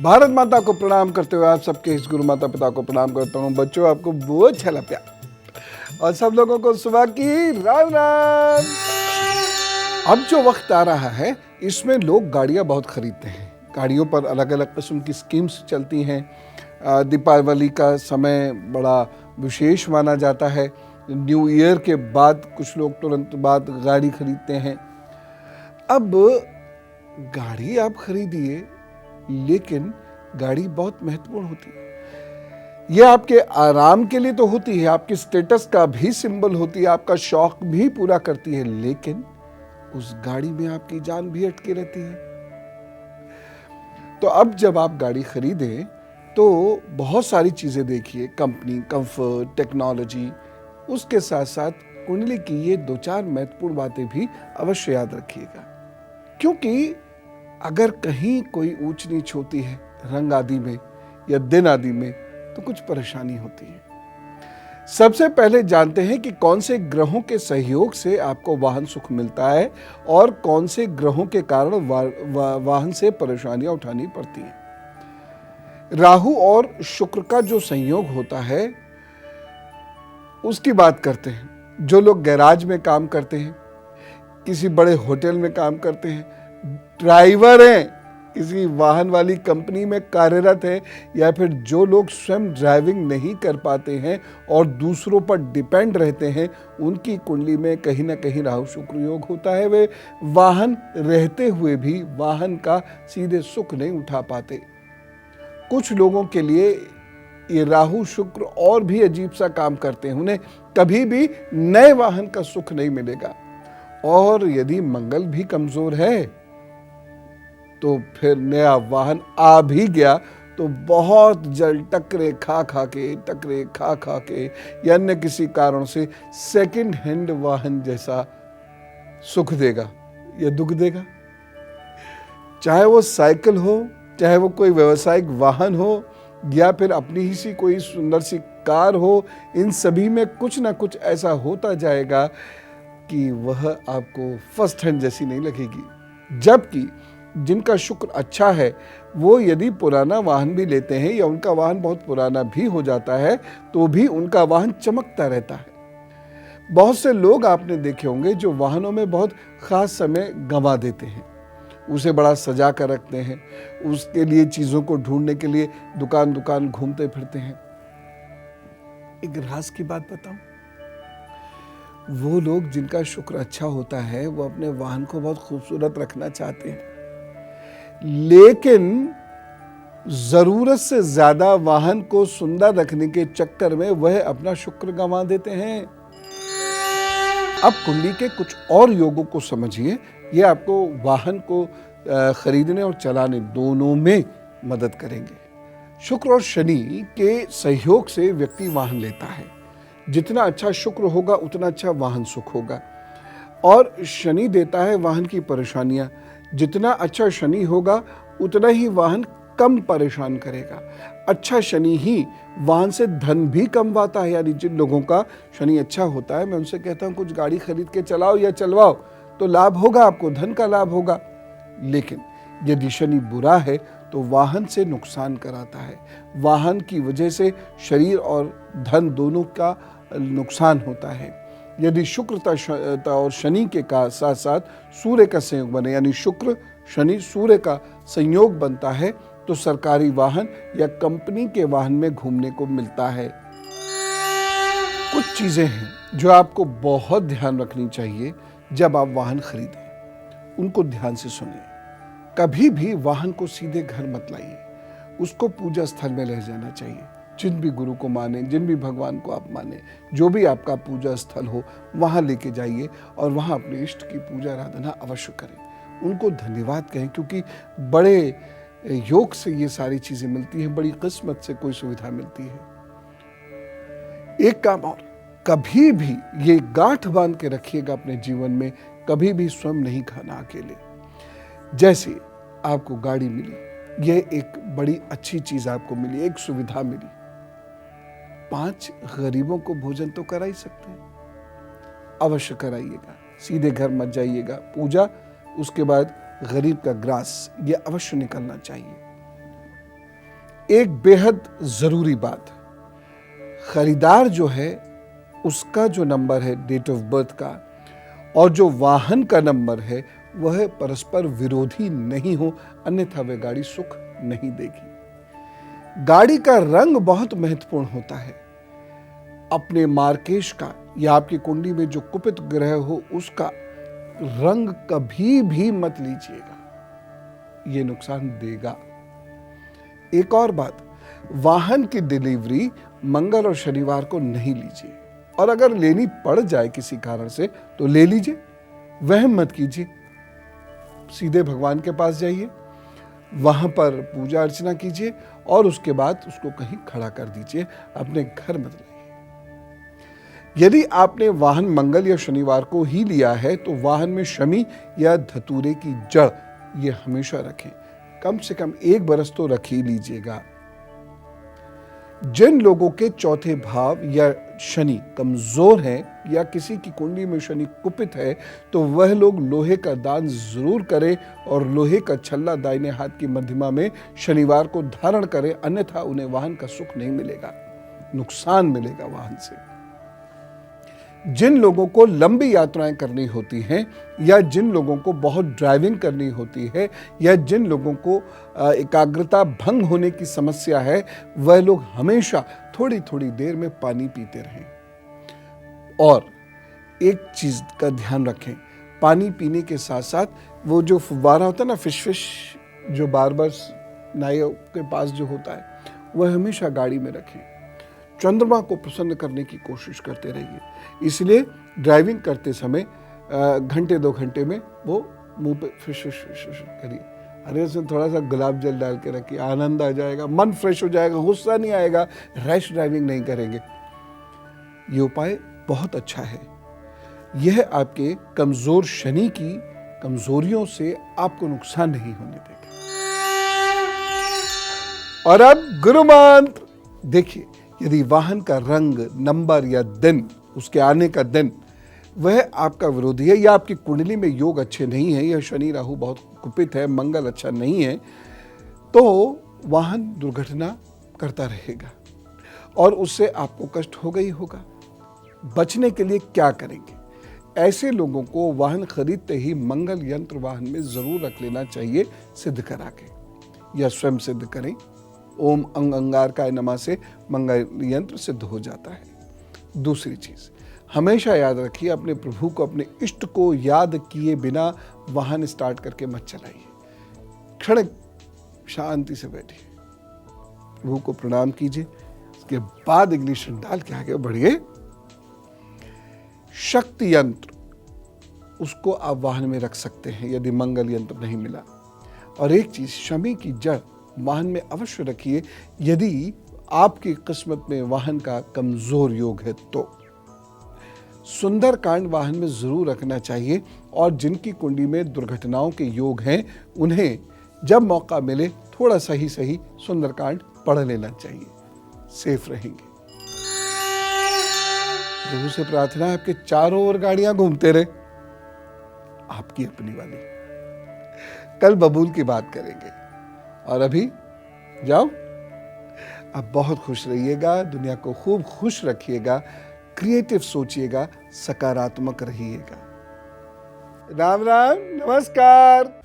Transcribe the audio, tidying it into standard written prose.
भारत माता को प्रणाम करते हुए आप सबके इस गुरु माता पिता को प्रणाम करता हूँ। बच्चों, आपको बहुत छला प्यार और सब लोगों को सुबह की राम राम। अब जो वक्त आ रहा है इसमें लोग गाड़ियाँ बहुत खरीदते हैं। गाड़ियों पर अलग अलग किस्म की स्कीम्स चलती हैं। दीपावली का समय बड़ा विशेष माना जाता है। न्यू ईयर के बाद कुछ लोग तुरंत बाद गाड़ी खरीदते हैं। अब गाड़ी आप खरीदिए, लेकिन गाड़ी बहुत महत्वपूर्ण होती है। यह आपके आराम के लिए तो होती है, आपके स्टेटस का भी सिंबल होती है, आपका शौक भी पूरा करती है, लेकिन उस गाड़ी में आपकी जान भी अटकी रहती है। तो अब जब आप गाड़ी खरीदें तो बहुत सारी चीजें देखिए, कंपनी, कंफर्ट, टेक्नोलॉजी, उसके साथ साथ कुंडली की ये 2-4 महत्वपूर्ण बातें भी अवश्य याद रखिएगा। क्योंकि अगर कहीं कोई ऊंच नीच होती है रंग आदि में या दिन आदि में तो कुछ परेशानी होती है। सबसे पहले जानते हैं कि कौन से ग्रहों के सहयोग से आपको वाहन सुख मिलता है और कौन से ग्रहों के कारण वाहन से परेशानियां उठानी पड़ती हैं। राहु और शुक्र का जो संयोग होता है उसकी बात करते हैं। जो लोग गैराज में काम करते हैं, किसी बड़े होटल में काम करते हैं, ड्राइवर हैं, किसी वाहन वाली कंपनी में कार्यरत है, या फिर जो लोग स्वयं ड्राइविंग नहीं कर पाते हैं और दूसरों पर डिपेंड रहते हैं, उनकी कुंडली में कहीं ना कहीं राहु शुक्र योग होता है। वे वाहन रहते हुए भी वाहन का सीधे सुख नहीं उठा पाते। कुछ लोगों के लिए ये राहु शुक्र और भी अजीब सा काम करते हैं। उन्हें कभी भी नए वाहन का सुख नहीं मिलेगा। और यदि मंगल भी कमजोर है तो फिर नया वाहन आ भी गया तो बहुत जल्द टकरे खा खा के या अन्य किसी कारण से सेकंड हैंड वाहन जैसा सुख देगा या दुख देगा। चाहे वो साइकिल हो, चाहे वो कोई व्यावसायिक वाहन हो, या फिर अपनी ही सी कोई सुंदर सी कार हो, इन सभी में कुछ ना कुछ ऐसा होता जाएगा कि वह आपको फर्स्ट हैंड जैसी नहीं लगेगी। जबकि जिनका शुक्र अच्छा है वो यदि पुराना वाहन भी लेते हैं या उनका वाहन बहुत पुराना भी हो जाता है तो भी उनका वाहन चमकता रहता है। बहुत से लोग आपने देखे होंगे जो वाहनों में बहुत खास समय गंवा देते हैं, उसे बड़ा सजा कर रखते हैं, उसके लिए चीजों को ढूंढने के लिए दुकान दुकान घूमते फिरते हैं। एक राज की बात बताऊं, वो लोग जिनका शुक्र अच्छा होता है वो अपने वाहन को बहुत खूबसूरत रखना चाहते हैं, लेकिन जरूरत से ज्यादा वाहन को सुंदर रखने के चक्कर में वह अपना शुक्र गंवा देते हैं। अब कुंडली के कुछ और योगों को समझिए, ये आपको वाहन को खरीदने और चलाने दोनों में मदद करेंगे। शुक्र और शनि के सहयोग से व्यक्ति वाहन लेता है। जितना अच्छा शुक्र होगा उतना अच्छा वाहन सुख होगा। और शनि देता है वाहन की परेशानियां। जितना अच्छा शनि होगा उतना ही वाहन कम परेशान करेगा। अच्छा शनि ही वाहन से धन भी कमवाता है। यानी जिन लोगों का शनि अच्छा होता है, मैं उनसे कहता हूं कुछ गाड़ी खरीद के चलाओ या चलवाओ तो लाभ होगा, आपको धन का लाभ होगा। लेकिन यदि शनि बुरा है तो वाहन से नुकसान कराता है। वाहन की वजह से शरीर और धन दोनों का नुकसान होता है। यदि शुक्र और शनि के का साथ साथ सूर्य का संयोग बने, यानी शुक्र शनि सूर्य का संयोग बनता है, तो सरकारी वाहन या कंपनी के वाहन में घूमने को मिलता है। कुछ चीजें हैं जो आपको बहुत ध्यान रखनी चाहिए जब आप वाहन खरीदें, उनको ध्यान से सुनिए। कभी भी वाहन को सीधे घर मत लाइए, उसको पूजा स्थल में ले जाना चाहिए। जिन भी गुरु को माने, जिन भी भगवान को आप माने, जो भी आपका पूजा स्थल हो वहां लेके जाइए और वहां अपने इष्ट की पूजा आराधना अवश्य करें। उनको धन्यवाद कहें, क्योंकि बड़े योग से ये सारी चीजें मिलती हैं, बड़ी किस्मत से कोई सुविधा मिलती है। एक काम और, कभी भी ये गांठ बांध के रखिएगा अपने जीवन में, कभी भी स्वयं नहीं खाना अकेले। जैसे आपको गाड़ी मिली, यह एक बड़ी अच्छी चीज आपको मिली, एक सुविधा मिली, 5 गरीबों को भोजन तो करा ही सकते हैं, अवश्य कराइएगा। सीधे घर मत जाइएगा, पूजा उसके बाद गरीब का ग्रास ये अवश्य निकलना चाहिए। एक बेहद जरूरी बात, खरीदार जो है उसका जो नंबर है डेट ऑफ बर्थ का और जो वाहन का नंबर है वह परस्पर विरोधी नहीं हो, अन्यथा वह गाड़ी सुख नहीं देगी। गाड़ी का रंग बहुत महत्वपूर्ण होता है। अपने मार्केश का या आपकी कुंडली में जो कुपित ग्रह हो उसका रंग कभी भी मत लीजिएगा, यह नुकसान देगा। एक और बात, वाहन की डिलीवरी मंगल और शनिवार को नहीं लीजिए, और अगर लेनी पड़ जाए किसी कारण से तो ले लीजिए, वहम मत कीजिए। सीधे भगवान के पास जाइए, वहां पर पूजा अर्चना कीजिए और उसके बाद उसको कहीं खड़ा कर दीजिए, अपने घर मत लाइए। यदि आपने वाहन मंगल या शनिवार को ही लिया है तो वाहन में शमी या धतूरे की जड़ ये हमेशा रखें, कम से कम 1 बरस तो रख ही लीजिएगा। जिन लोगों के चौथे भाव या शनि कमजोर है या किसी की कुंडली में शनि कुपित है तो वह लोग लोहे का दान जरूर करें और लोहे का छल्ला दाहिने हाथ की मध्यमा में शनिवार को धारण करें, अन्यथा उन्हें वाहन का सुख नहीं मिलेगा, नुकसान मिलेगा वाहन से। जिन लोगों को लंबी यात्राएं करनी होती हैं या जिन लोगों को बहुत ड्राइविंग करनी होती है या जिन लोगों को एकाग्रता भंग होने की समस्या है, वह लोग हमेशा थोड़ी थोड़ी देर में पानी पीते रहें। और एक चीज का ध्यान रखें, पानी पीने के साथ साथ वो जो फुव्वारा होता है ना, फिश जो बार बार नाव के पास जो होता है, वह हमेशा गाड़ी में रखें। चंद्रमा को प्रसन्न करने की कोशिश करते रहिए, इसलिए ड्राइविंग करते समय घंटे 2 घंटे में वो मुंह पे फिश करिए। अरे उसमें थोड़ा सा गुलाब जल डाल के रखिए, आनंद आ जाएगा, मन फ्रेश हो जाएगा, गुस्सा नहीं आएगा, रैश ड्राइविंग नहीं करेंगे। ये उपाय बहुत अच्छा है, यह आपके कमजोर शनि की कमजोरियों से आपको नुकसान नहीं होने देगा। और अब गुरु मंत्र देखिए, यदि वाहन का रंग, नंबर या दिन, उसके आने का दिन वह आपका विरोधी है या आपकी कुंडली में योग अच्छे नहीं है या शनि राहु बहुत कुपित है, मंगल अच्छा नहीं है, तो वाहन दुर्घटना करता रहेगा और उससे आपको कष्ट होगा ही होगा। बचने के लिए क्या करेंगे? ऐसे लोगों को वाहन खरीदते ही मंगल यंत्र वाहन में जरूर रख लेना चाहिए, सिद्ध करा के, या स्वयं सिद्ध करें। ओम अंग अंगारकाय नमः से मंगल यंत्र सिद्ध हो जाता है। दूसरी चीज, हमेशा याद रखिए, अपने प्रभु को, अपने इष्ट को याद किए बिना वाहन स्टार्ट करके मत चलाइए। क्षण शांति से बैठिए, प्रभु को प्रणाम कीजिए, उसके बाद इग्निशन डाल के आगे बढ़िए। शक्ति यंत्र उसको आप वाहन में रख सकते हैं यदि मंगल यंत्र नहीं मिला। और एक चीज, शमी की जड़ वाहन में अवश्य रखिए यदि आपकी किस्मत में वाहन का कमजोर योग है तो। सुंदरकांड वाहन में जरूर रखना चाहिए, और जिनकी कुंडली में दुर्घटनाओं के योग हैं उन्हें जब मौका मिले थोड़ा सही सुंदरकांड पढ़ लेना चाहिए, सेफ रहेंगे। प्रभु से प्रार्थना है आपके चारों ओर गाड़ियां घूमते रहे, आपकी अपनी वाली। कल बबूल की बात करेंगे, और अभी जाओ, अब बहुत खुश रहिएगा, दुनिया को खूब खुश रखिएगा, क्रिएटिव सोचिएगा, सकारात्मक रहिएगा। राम राम, नमस्कार।